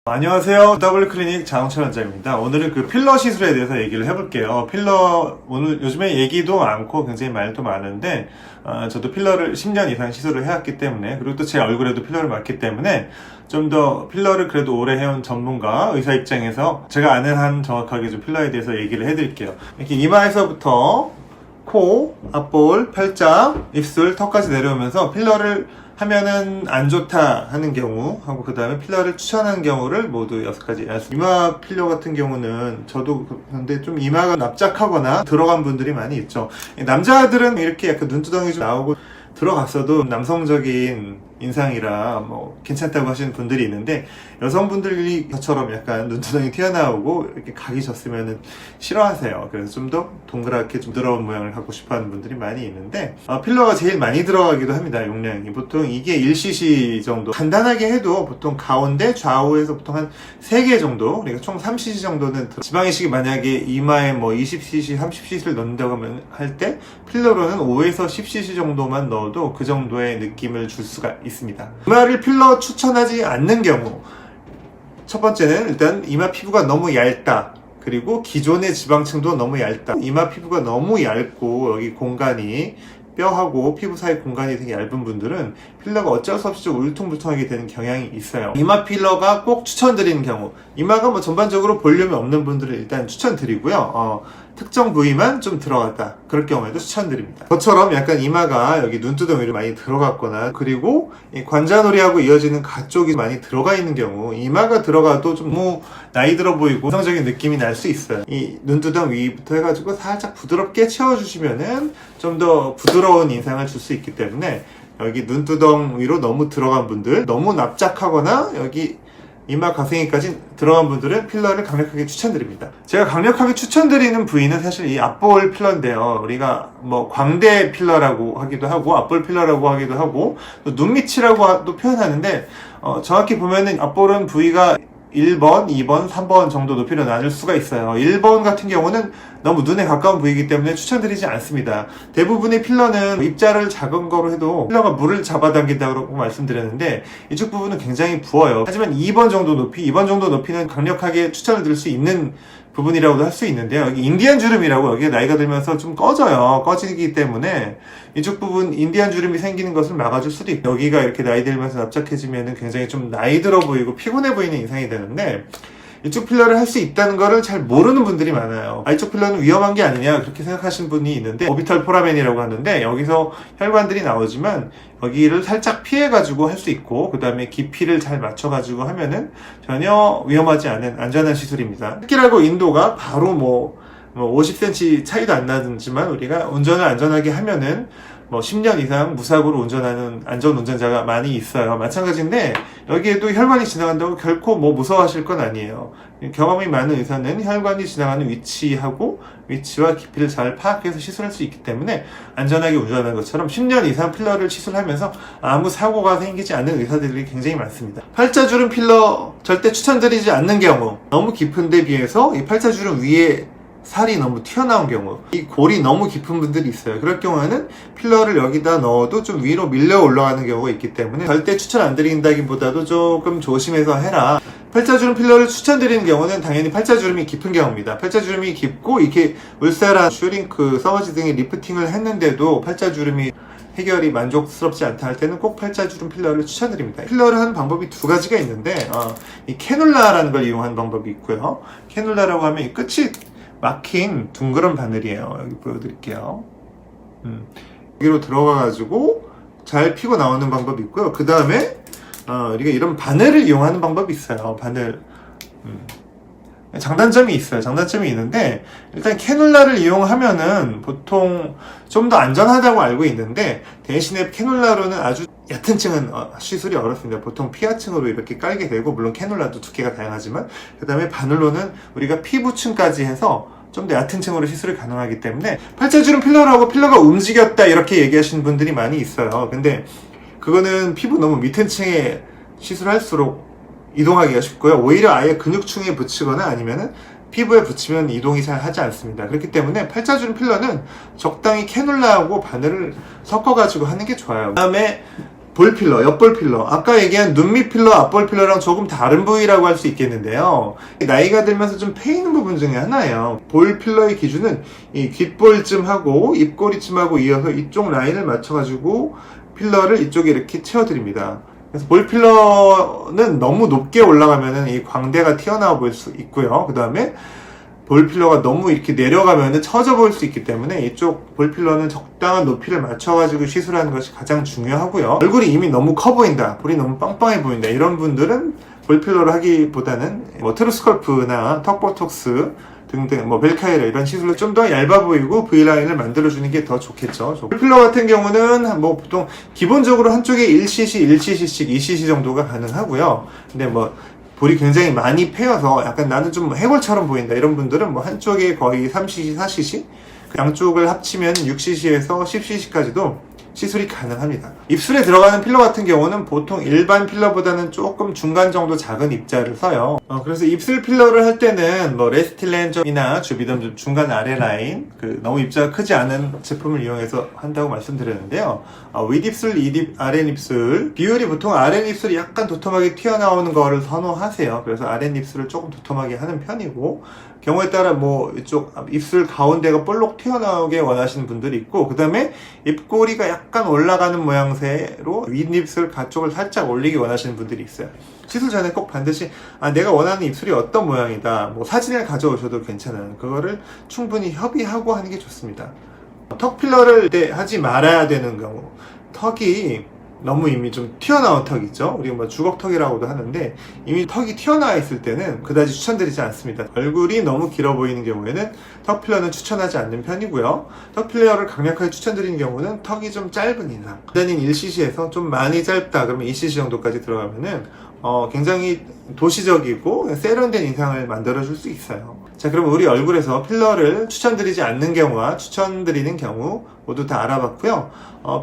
안녕하세요. W클리닉 장홍철 원장입니다. 오늘은 그 필러 시술에 대해서 얘기를 해볼게요. 필러, 오늘 요즘에 얘기도 많고 굉장히 말도 많은데, 저도 필러를 10년 이상 시술을 해왔기 때문에, 그리고 또 제 얼굴에도 필러를 맞기 때문에, 좀 더 필러를 그래도 오래 해온 전문가, 의사 입장에서 제가 아는 한 정확하게 좀 필러에 대해서 얘기를 해드릴게요. 이렇게 이마에서부터 코, 앞볼, 팔자, 입술, 턱까지 내려오면서 필러를 하면은 안 좋다 하는 경우 하고 그 다음에 필러를 추천하는 경우를 모두 6가지. 이마 필러 같은 경우는 저도 근데 좀 이마가 납작하거나 들어간 분들이 많이 있죠. 남자들은 이렇게 약간 눈두덩이 좀 나오고 들어갔어도 남성적인 인상이라 뭐 괜찮다고 하시는 분들이 있는데, 여성분들이 저처럼 약간 눈두덩이 튀어나오고 이렇게 각이 졌으면 싫어하세요. 그래서 좀 더 동그랗게 좀 들어온 모양을 갖고 싶어 하는 분들이 많이 있는데, 필러가 제일 많이 들어가기도 합니다. 용량이 보통 이게 1cc 정도, 간단하게 해도 보통 가운데 좌우에서 보통 한 3개 정도, 그러니까 총 3cc 정도는 지방이식이 만약에 이마에 뭐 20cc, 30cc를 넣는다고 하면 할 때 필러로는 5에서 10cc 정도만 넣어도 그 정도의 느낌을 줄 수가 있습니다. 이마를 필러 추천하지 않는 경우, 첫 번째는 일단 이마 피부가 너무 얇다, 그리고 기존의 지방층도 너무 얇다. 이마 피부가 너무 얇고 여기 공간이 뼈하고 피부 사이 공간이 되게 얇은 분들은 필러가 어쩔 수 없이 좀 울퉁불퉁하게 되는 경향이 있어요. 이마 필러가 꼭 추천드리는 경우, 이마가 뭐 전반적으로 볼륨이 없는 분들은 일단 추천드리고요. 특정 부위만 좀 들어갔다, 그럴 경우에도 추천드립니다. 저처럼 약간 이마가 여기 눈두덩이로 많이 들어갔거나, 그리고 이 관자놀이하고 이어지는 가 쪽이 많이 들어가 있는 경우, 이마가 들어가도 좀 너무 나이 들어 보이고 이성적인 느낌이 날 수 있어요. 이 눈두덩 위부터 해가지고 살짝 부드럽게 채워주시면은 좀 더 부드러운 인상을 줄 수 있기 때문에, 여기 눈두덩 위로 너무 들어간 분들, 너무 납작하거나 여기 이마 가생이까지 들어간 분들은 필러를 강력하게 추천드립니다. 제가 강력하게 추천드리는 부위는 사실 이 앞볼 필러인데요. 우리가 뭐 광대 필러라고 하기도 하고 앞볼 필러라고 하기도 하고 또 눈밑이라고도 표현하는데, 정확히 보면은 앞볼은 부위가 1번, 2번, 3번 정도 높이로 나눌 수가 있어요. 1번 같은 경우는 너무 눈에 가까운 부위이기 때문에 추천드리지 않습니다. 대부분의 필러는 입자를 작은 거로 해도 필러가 물을 잡아당긴다고 말씀드렸는데, 이쪽 부분은 굉장히 부어요. 하지만 2번 정도 높이는 강력하게 추천을 드릴 수 있는 부분이라고도 할 수 있는데요. 여기 인디안 주름이라고, 여기가 나이가 들면서 좀 꺼지기 때문에 이쪽 부분 인디안 주름이 생기는 것을 막아줄 수도 있고, 여기가 이렇게 나이 들면서 납작해지면 굉장히 좀 나이 들어 보이고 피곤해 보이는 인상이 되는데, 이쪽 필러를 할 수 있다는 거를 잘 모르는 분들이 많아요. 이쪽 필러는 위험한 게 아니냐 그렇게 생각하시는 분이 있는데, 오비탈 포라멘이라고 하는데 여기서 혈관들이 나오지만 여기를 살짝 피해가지고 할 수 있고, 그 다음에 깊이를 잘 맞춰가지고 하면은 전혀 위험하지 않은 안전한 시술입니다. 특기라고 인도가 바로 뭐 50cm 차이도 안 나지만 우리가 운전을 안전하게 하면은 뭐 10년 이상 무사고로 운전하는 안전운전자가 많이 있어요. 마찬가지인데 여기에도 혈관이 지나간다고 결코 뭐 무서워하실 건 아니에요. 경험이 많은 의사는 혈관이 지나가는 위치와 깊이를 잘 파악해서 시술할 수 있기 때문에 안전하게 운전하는 것처럼 10년 이상 필러를 시술하면서 아무 사고가 생기지 않는 의사들이 굉장히 많습니다. 팔자주름 필러 절대 추천드리지 않는 경우, 너무 깊은 데 비해서 이 팔자주름 위에 살이 너무 튀어나온 경우, 이 골이 너무 깊은 분들이 있어요. 그럴 경우에는 필러를 여기다 넣어도 좀 위로 밀려 올라가는 경우가 있기 때문에 절대 추천 안 드린다기보다도 조금 조심해서 해라. 팔자주름 필러를 추천드리는 경우는 당연히 팔자주름이 깊은 경우입니다. 팔자주름이 깊고 이렇게 울사라, 슈링크, 서머지 등의 리프팅을 했는데도 팔자주름이 해결이 만족스럽지 않다 할 때는 꼭 팔자주름 필러를 추천드립니다. 필러를 하는 방법이 2가지가 있는데, 이 캐놀라라는 걸 이용하는 방법이 있고요. 캐놀라라고 하면 이 끝이 막힌 둥그런 바늘이에요. 여기 보여드릴게요. 여기로 들어가가지고 잘 피고 나오는 방법이 있고요. 그 다음에 우리가 이런 바늘을 이용하는 방법이 있어요. 바늘. 장단점이 있어요. 장단점이 있는데, 일단 캐놀라를 이용하면은 보통 좀 더 안전하다고 알고 있는데, 대신에 캐놀라로는 아주 얕은 층은 시술이 어렵습니다. 보통 피하층으로 이렇게 깔게 되고, 물론 캐놀라도 두께가 다양하지만, 그 다음에 바늘로는 우리가 피부층까지 해서 좀 더 얕은 층으로 시술이 가능하기 때문에, 팔자주름 필러라고 필러가 움직였다 이렇게 얘기하시는 분들이 많이 있어요. 근데 그거는 피부 너무 밑은 층에 시술할수록 이동하기가 쉽고요. 오히려 아예 근육층에 붙이거나 아니면은 피부에 붙이면 이동이 잘 하지 않습니다. 그렇기 때문에 팔자주름 필러는 적당히 캐놀라하고 바늘을 섞어가지고 하는 게 좋아요. 그 다음에 볼 필러, 옆볼 필러. 아까 얘기한 눈밑 필러, 앞볼 필러랑 조금 다른 부위라고 할 수 있겠는데요. 나이가 들면서 좀 패이는 부분 중에 하나예요. 볼 필러의 기준은 이 귓볼쯤하고 입꼬리쯤하고 이어서 이쪽 라인을 맞춰가지고 필러를 이쪽에 이렇게 채워드립니다. 그래서 볼 필러는 너무 높게 올라가면은 이 광대가 튀어나와 보일 수 있고요. 그 다음에 볼 필러가 너무 이렇게 내려가면은 처져 보일 수 있기 때문에 이쪽 볼 필러는 적당한 높이를 맞춰가지고 시술하는 것이 가장 중요하고요. 얼굴이 이미 너무 커 보인다, 볼이 너무 빵빵해 보인다, 이런 분들은 볼 필러를 하기보다는 뭐 트루스컬프나 턱보톡스 등등, 뭐 벨카이라 이런 시술로 좀 더 얇아 보이고 V라인을 만들어주는 게 더 좋겠죠. 볼 필러 같은 경우는 뭐 보통 기본적으로 한쪽에 1cc, 1cc씩 2cc 정도가 가능하고요. 근데 뭐 볼이 굉장히 많이 패여서 약간 나는 좀 해골처럼 보인다, 이런 분들은 뭐 한쪽에 거의 3cc, 4cc, 양쪽을 합치면 6cc에서 10cc까지도 시술이 가능합니다. 입술에 들어가는 필러 같은 경우는 보통 일반 필러보다는 조금 중간 정도 작은 입자를 써요. 그래서 입술 필러를 할 때는 뭐 레스틸렌점이나 주비덤 중간 아래 라인, 너무 입자가 크지 않은 제품을 이용해서 한다고 말씀드렸는데요. 윗입술, 아랫입술 비율이 보통 아랫입술이 약간 도톰하게 튀어나오는 거를 선호하세요. 그래서 아랫입술을 조금 도톰하게 하는 편이고, 경우에 따라 뭐 이쪽 입술 가운데가 볼록 튀어나오게 원하시는 분들이 있고, 그 다음에 입꼬리가 약간 올라가는 모양새로 윗입술 가쪽을 살짝 올리게 원하시는 분들이 있어요. 시술 전에 꼭 반드시 내가 원하는 입술이 어떤 모양이다, 뭐 사진을 가져오셔도 괜찮아요. 그거를 충분히 협의하고 하는 게 좋습니다. 턱 필러를 하지 말아야 되는 경우, 턱이 너무 이미 좀 튀어나온 턱 있죠? 우리가 뭐 주걱턱이라고도 하는데, 이미 턱이 튀어나와 있을 때는 그다지 추천드리지 않습니다. 얼굴이 너무 길어 보이는 경우에는 턱 필러는 추천하지 않는 편이고요. 턱 필러를 강력하게 추천드리는 경우는 턱이 좀 짧은 이상, 단인 1cc에서 좀 많이 짧다 그러면 2cc 정도까지 들어가면은 굉장히 도시적이고 세련된 인상을 만들어줄 수 있어요. 자, 그럼 우리 얼굴에서 필러를 추천드리지 않는 경우와 추천드리는 경우 모두 다 알아봤고요.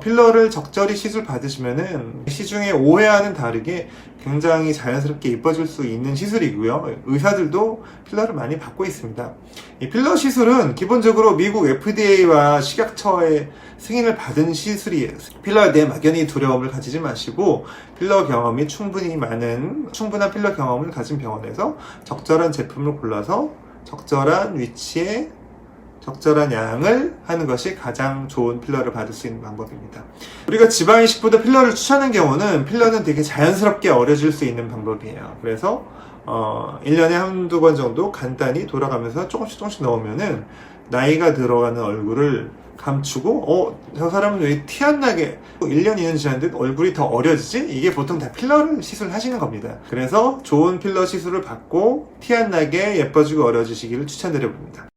필러를 적절히 시술 받으시면은 시중에 오해와는 다르게 굉장히 자연스럽게 이뻐질 수 있는 시술이고요. 의사들도 필러를 많이 받고 있습니다. 이 필러 시술은 기본적으로 미국 FDA와 식약처의 승인을 받은 시술이에요. 필러에 대해 막연히 두려움을 가지지 마시고, 필러 경험이 충분한 필러 경험을 가진 병원에서 적절한 제품을 골라서 적절한 위치에 적절한 양을 하는 것이 가장 좋은 필러를 받을 수 있는 방법입니다. 우리가 지방이식보다 필러를 추천하는 경우는, 필러는 되게 자연스럽게 어려질 수 있는 방법이에요. 그래서 1년에 한두 번 정도 간단히 돌아가면서 조금씩 넣으면은 나이가 들어가는 얼굴을 감추고, 저 사람은 왜 티 안 나게 1년, 2년 지났는데 얼굴이 더 어려지지? 이게 보통 다 필러를 시술하시는 겁니다. 그래서 좋은 필러 시술을 받고 티 안 나게 예뻐지고 어려지시기를 추천드려 봅니다.